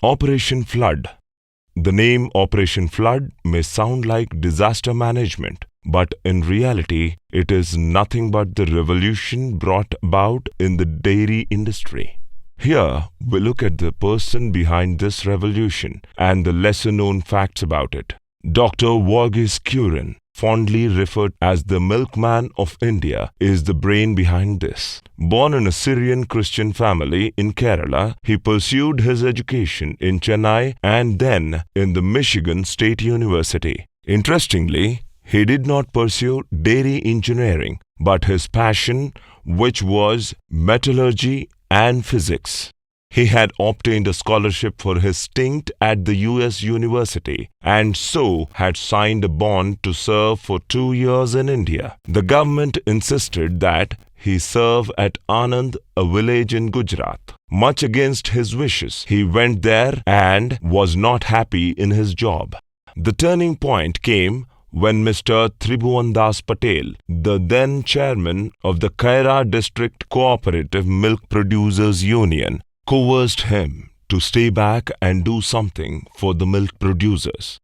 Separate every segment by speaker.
Speaker 1: Operation Flood. The name Operation Flood may sound like disaster management, but in reality, it is nothing but the revolution brought about in the dairy industry. Here, we look at the person behind this revolution and the lesser-known facts about it. Dr. Varghese Kurien, fondly referred as the milkman of India, is the brain behind this. Born in a Syrian Christian family in Kerala, he pursued his education in Chennai and then in the Michigan State University. Interestingly, he did not pursue dairy engineering, but his passion, which was metallurgy and physics. He had obtained a scholarship for his stint at the US University and so had signed a bond to serve for 2 years in India. The government insisted that he serve at Anand, a village in Gujarat. Much against his wishes, he went there and was not happy in his job. The turning point came when Mr. Tribhuvandas Patel, the then chairman of the Kaira District Cooperative Milk Producers Union, coerced him to stay back and do something for the milk producers.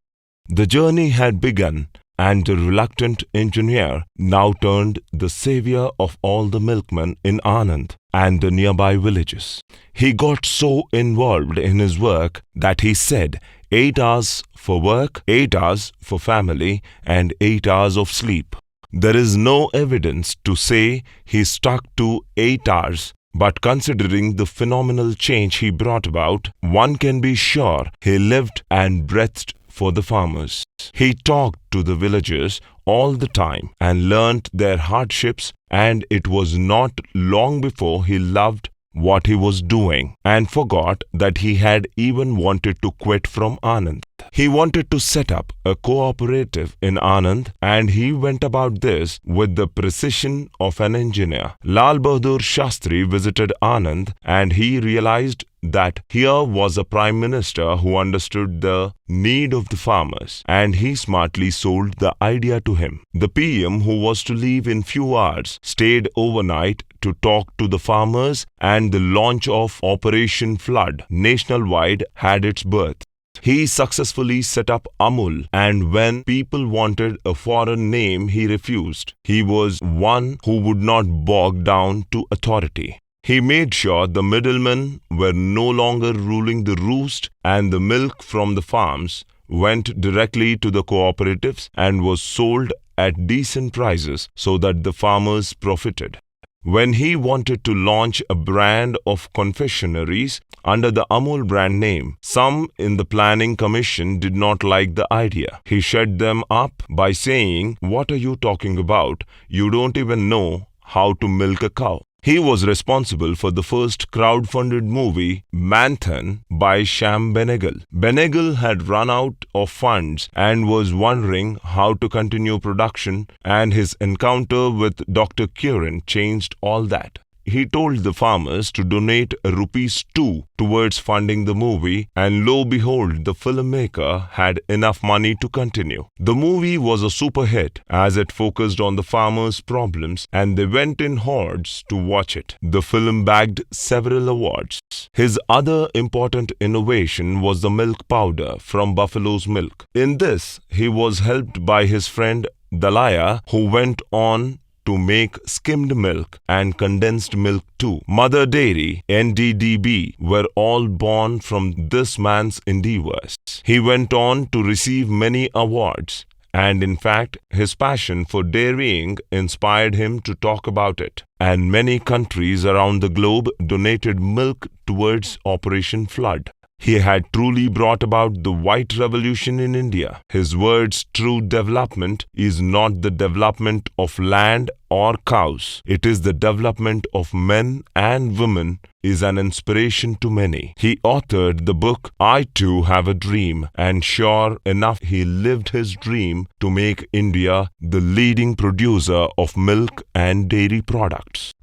Speaker 1: The journey had begun, and the reluctant engineer now turned the savior of all the milkmen in Anand and the nearby villages. He got so involved in his work that he said 8 hours for work, 8 hours for family, and 8 hours of sleep. There is no evidence to say he stuck to 8 hours, but considering the phenomenal change he brought about, one can be sure he lived and breathed for the farmers. He talked to the villagers all the time and learnt their hardships, and it was not long before he loved what he was doing and forgot that he had even wanted to quit from Anand. He wanted to set up a cooperative in Anand, and he went about this with the precision of an engineer. Lal Bahadur Shastri visited Anand, and he realized that here was a prime minister who understood the need of the farmers, and he smartly sold the idea to him. The PM, who was to leave in few hours, stayed overnight to talk to the farmers, and the launch of Operation Flood nationwide had its birth. He successfully set up Amul, and when people wanted a foreign name, he refused. He was one who would not bog down to authority. He made sure the middlemen were no longer ruling the roost, and the milk from the farms went directly to the cooperatives and was sold at decent prices so that the farmers profited. When he wanted to launch a brand of confectionaries under the Amul brand name, some in the planning commission did not like the idea. He shut them up by saying, "What are you talking about? You don't even know how to milk a cow." He was responsible for the first crowd-funded movie, Manthan, by Shyam Benegal. Benegal had run out of funds and was wondering how to continue production, and his encounter with Dr. Kurien changed all that. He told the farmers to donate ₹2 towards funding the movie, and lo behold, the filmmaker had enough money to continue. The movie was a super hit as it focused on the farmers' problems, and they went in hordes to watch it. The film bagged several awards. His other important innovation was the milk powder from buffalo's milk. In this, he was helped by his friend Dalaya, who went on to make skimmed milk and condensed milk too. Mother Dairy, NDDB, were all born from this man's endeavors. He went on to receive many awards, and in fact, his passion for dairying inspired him to talk about it. And many countries around the globe donated milk towards Operation Flood. He had truly brought about the white revolution in India. His words, "True development is not the development of land or cows. It is the development of men and women," is an inspiration to many. He authored the book, "I Too Have a Dream," and sure enough, he lived his dream to make India the leading producer of milk and dairy products.